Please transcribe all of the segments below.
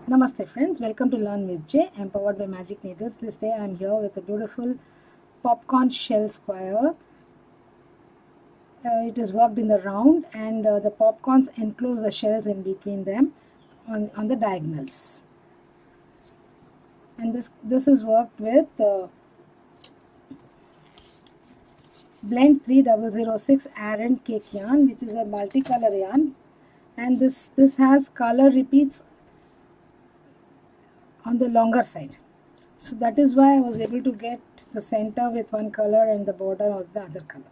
Namaste friends, welcome to Learn with J. I'm powered by Magic Needles. This day I'm here with a beautiful popcorn shell square. It is worked in the round and the popcorns enclose the shells in between them on the diagonals. And this is worked with blend 3006 Aran cake yarn, which is a multicolor yarn, and this has color repeats on the longer side. So that is why I was able to get the center with one color and the border of the other color.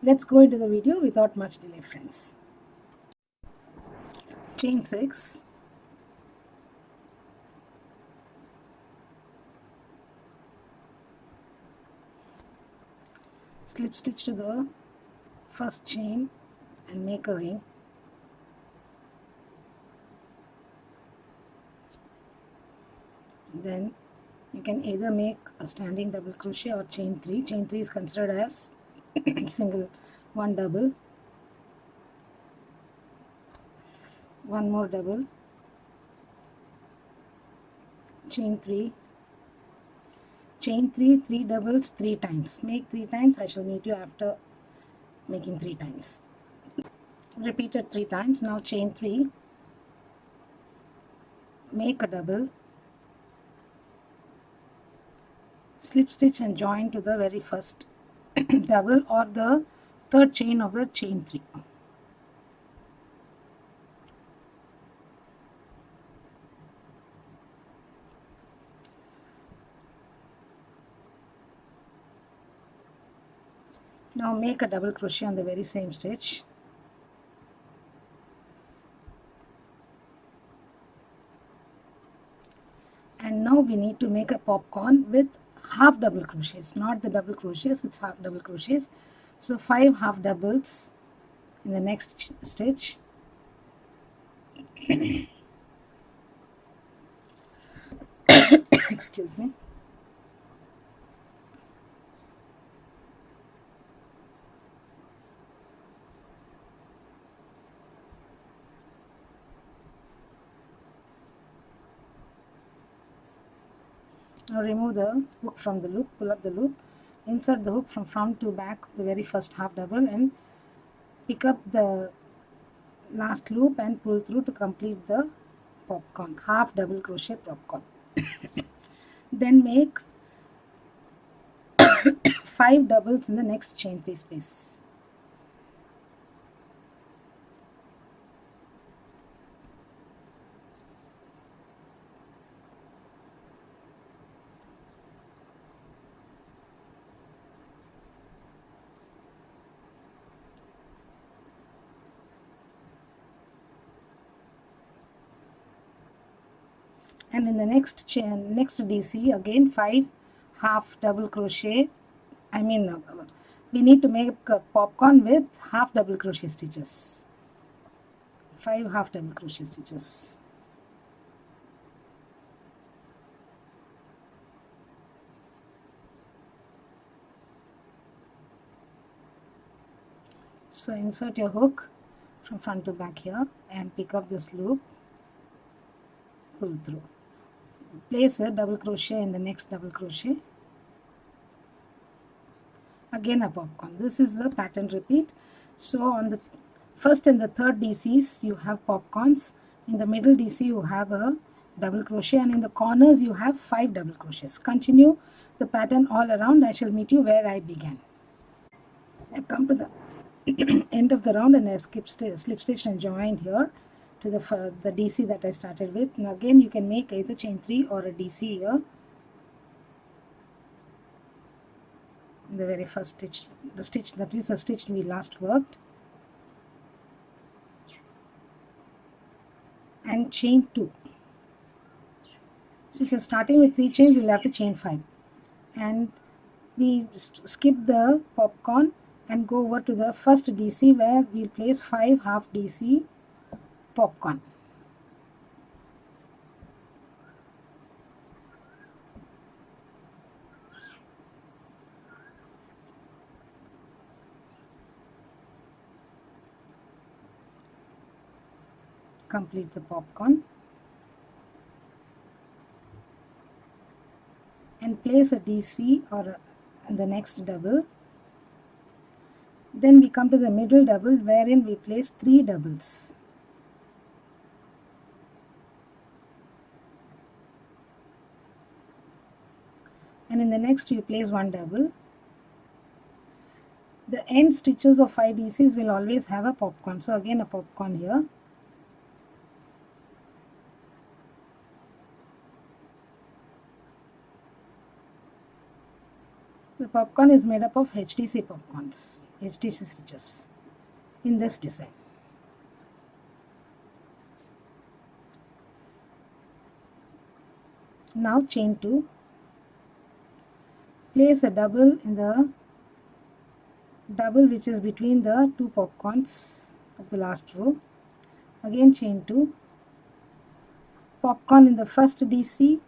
Let's go into the video without much delay, friends. Chain 6, slip stitch to the first chain and make a ring. Then you can either make a standing double crochet or chain 3. Chain 3 is considered as single, one double, one more double, chain 3, chain 3, 3 doubles 3 times. Make 3 times. I shall meet you after making 3 times. Repeated 3 times. Now chain 3, make a double, slip stitch and join to the very first double or the third chain of the chain 3. Now make a double crochet on the very same stitch. And now we need to make a popcorn with half double crochets, not the double crochets, it's half double crochets. So 5 half doubles in the next stitch. Excuse me. Now remove the hook from the loop, pull up the loop, insert the hook from front to back, the very first half double, and pick up the last loop and pull through to complete the popcorn, half double crochet popcorn. Then make 5 doubles in the next chain 3 space. And in the next chain, next DC, again 5 half double crochet. We need to make a popcorn with half double crochet stitches. 5 half double crochet stitches. So insert your hook from front to back here and pick up this loop, pull through. Place a double crochet in the next double crochet. Again a popcorn. This is the pattern repeat. So on the first and the third DCs you have popcorns. In the middle DC you have a double crochet, and in the corners you have 5 double crochets. Continue the pattern all around. I shall meet you where I began. I've come to the end of the round and I've slip stitched and joined here to the DC that I started with. Now again you can make either chain 3 or a DC here. In the very first stitch, the stitch that is the stitch we last worked, and chain 2. So if you're starting with 3 chains, you'll have to chain 5, and we skip the popcorn and go over to the first DC where we'll place 5 half DC popcorn. Complete the popcorn. place a DC or the next double. Then we come to the middle double wherein we place 3 doubles. And in the next you place 1 double. The end stitches of 5 DCs will always have a popcorn. So again a popcorn here. The popcorn is made up of HTC popcorns, HTC stitches in this design. Now chain 2, place a double in the double which is between the 2 popcorns of the last row. Again chain 2, popcorn in the first DC,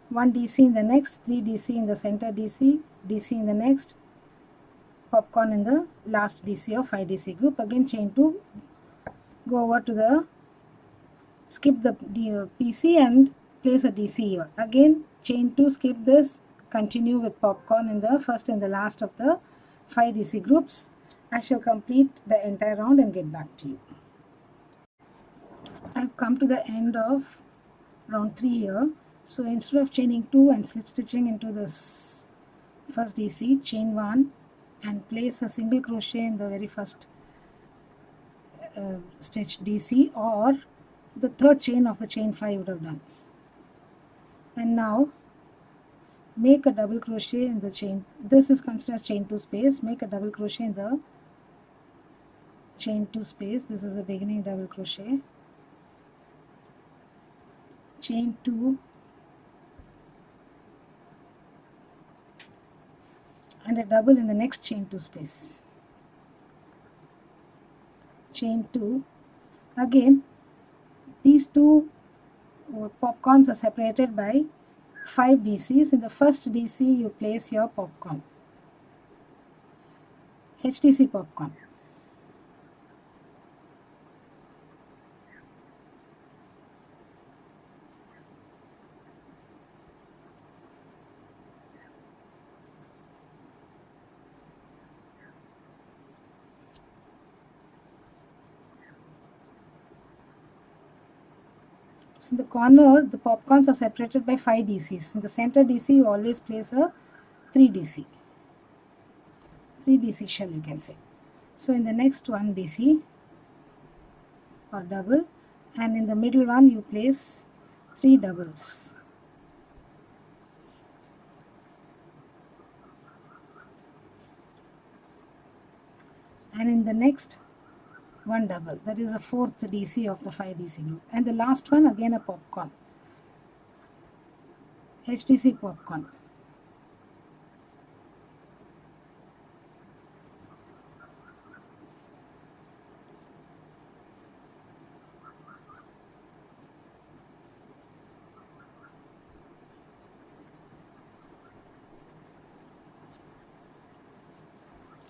1 DC in the next, 3 DC in the center DC, DC in the next, popcorn in the last DC of 5 DC group. Again chain 2, go over to the, skip the PC and place a DC here. Again chain 2, skip this, continue with popcorn in the first and the last of the 5 DC groups. I shall complete the entire round and get back to you. I have come to the end of round 3 here. So instead of chaining 2 and slip stitching into this first DC, chain 1 and place a single crochet in the very first stitch DC, or the third chain of the chain 5 would have done. And now make a double crochet in the chain. This is considered as chain 2 space. Make a double crochet in the chain 2 space. This is the beginning double crochet. Chain 2 and a double in the next chain 2 space. Chain 2. Again these two popcorns are separated by 5 DCs. In the first DC you place your popcorn, HTC popcorn. In the corner, the popcorns are separated by 5 DCs. In the center DC, you always place a 3 DC shell, you can say. So in the next one DC or double, and in the middle one you place 3 doubles. And in the next 1 double, that is the 4th DC of the 5 DC group. And the last one again a popcorn, HTC popcorn.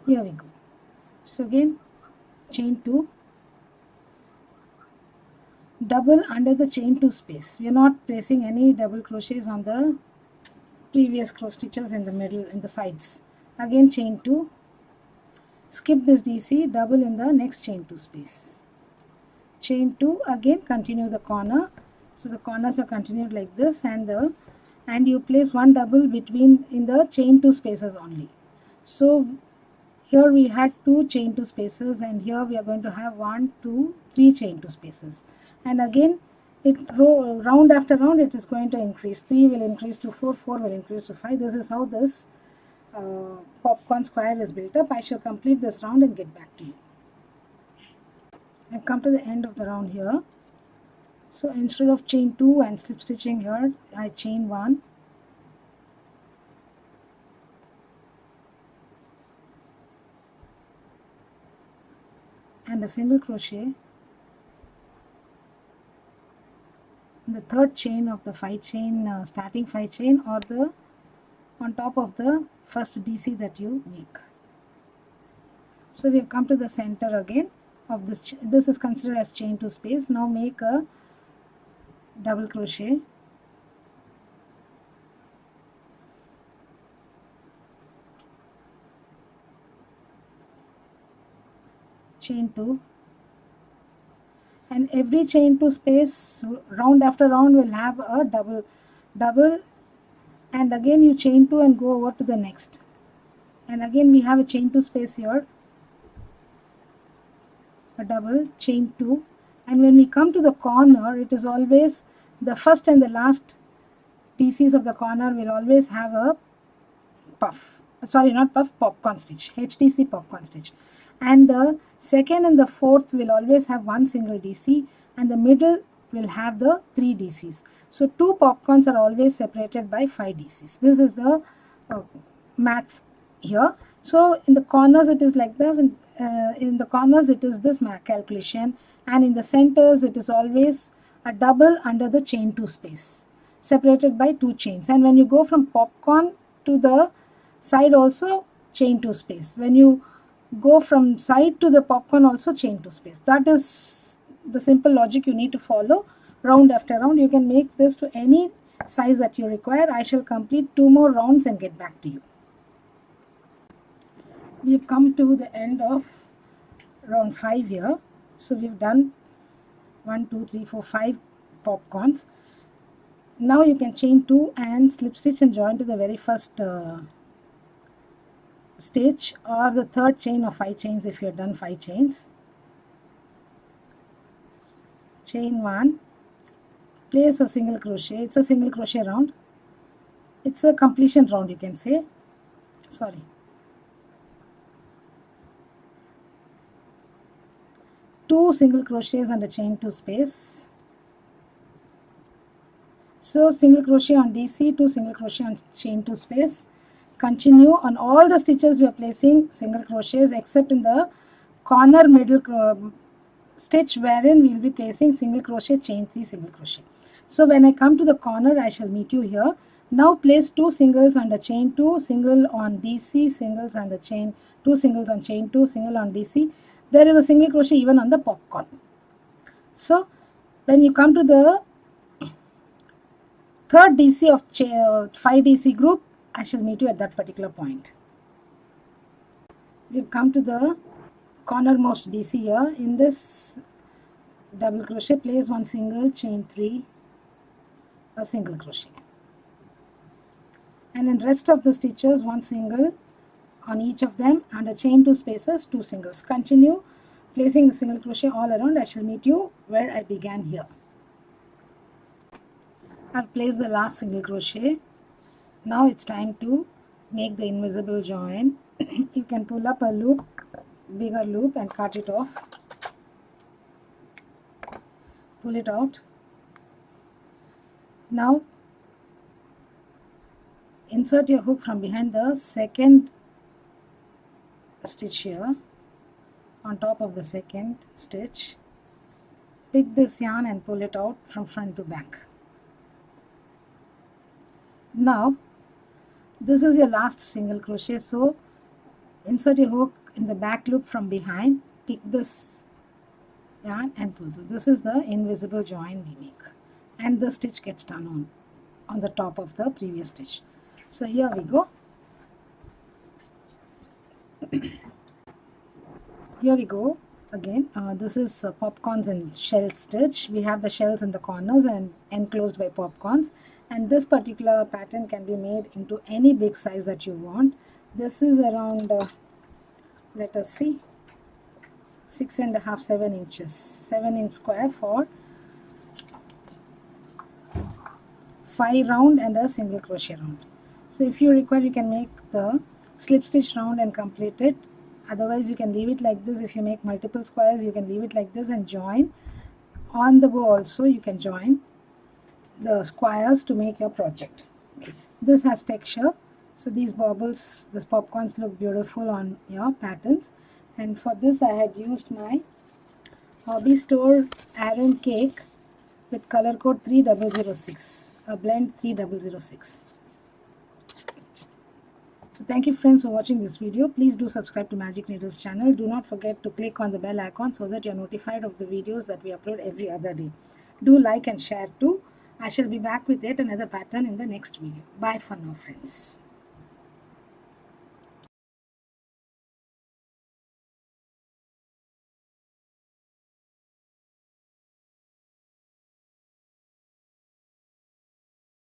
Here we go. So again chain 2, double under the chain 2 space. We are not placing any double crochets on the previous cross stitches in the middle, in the sides. Again chain 2, skip this DC, double in the next chain 2 space. Chain 2, again continue the corner. So the corners are continued like this, and you place 1 double between in the chain 2 spaces only. So here we had 2 chain 2 spaces, and here we are going to have 1, 2, 3 chain 2 spaces. And again it round after round it is going to increase. 3 will increase to 4, 4 will increase to 5. This is how this popcorn square is built up. I shall complete this round and get back to you. I have come to the end of the round here. So instead of chain 2 and slip stitching here, I chain 1. And a single crochet in the third chain of the 5 chain, starting 5 chain, or the on top of the first DC that you make. So we have come to the center again of this. This is considered as chain 2 space. Now make a double crochet chain 2, and every chain 2 space round after round will have a double, and again you chain 2 and go over to the next, and again we have a chain 2 space here, a double, chain 2, and when we come to the corner, it is always the first and the last DCs of the corner will always have a puff, sorry, not puff, popcorn stitch, HDC popcorn stitch, and the second and the fourth will always have one single DC, and the middle will have the 3 DCs. So 2 popcorns are always separated by 5 DCs. This is the math here. So in the corners it is like this, and in the corners it is this calculation, and in the centers it is always a double under the chain 2 space, separated by 2 chains. And when you go from popcorn to the side, also chain 2 space. When you go from side to the popcorn, also chain 2 space. That is the simple logic you need to follow round after round. You can make this to any size that you require. I shall complete 2 more rounds and get back to you. We've come to the end of round 5 here. So we've done 1, 2, 3, 4, 5 popcorns. Now you can chain 2 and slip stitch and join to the very first stitch, or the third chain of 5 chains if you have done 5 chains. Chain 1, place a single crochet. It's a single crochet round. It's a completion round, you can say. Sorry. 2 single crochets under chain 2 space. So single crochet on DC, 2 single crochet on chain 2 space. Continue on all the stitches we are placing single crochets, except in the corner middle stitch wherein we will be placing single crochet, chain 3 single crochet. So when I come to the corner, I shall meet you here. Now place 2 singles under chain 2, single on DC, singles under chain 2, singles on chain 2, single on DC. There is a single crochet even on the popcorn. So when you come to the third DC of 5 DC group, I shall meet you at that particular point. We've come to the cornermost DC here. In this double crochet, place 1 single, chain 3, a single crochet, and in rest of the stitches 1 single on each of them, and a chain 2 spaces, 2 singles. Continue placing the single crochet all around. I shall meet you where I began here. I've placed the last single crochet. Now it's time to make the invisible join. You can pull up a loop, bigger loop, and cut it off. Pull it out. Now insert your hook from behind the second stitch here, on top of the second stitch. Pick this yarn and pull it out from front to back. Now this is your last single crochet, so insert your hook in the back loop from behind, pick this yarn and pull through. This is the invisible join we make, and the stitch gets done on the top of the previous stitch. So here we go. Here we go again. This is popcorns and shell stitch. We have the shells in the corners and enclosed by popcorns, and this particular pattern can be made into any big size that you want. This is around let us see, 6.5 7 inches, 7 inch square for 5 round and a single crochet round. So if you require, you can make the slip stitch round and complete it. Otherwise you can leave it like this. If you make multiple squares, you can leave it like this and join on the go. Also you can join the squares to make your project. Okay. This has texture, so these baubles, these popcorns look beautiful on your patterns. And for this I had used my Hobby Store Aran cake with color code 3006, a blend 3006. So thank you friends for watching this video. Please do subscribe to Magic Needles channel. Do not forget to click on the bell icon so that you are notified of the videos that we upload every other day. Do like and share too. I shall be back with yet another pattern in the next video. Bye for now friends.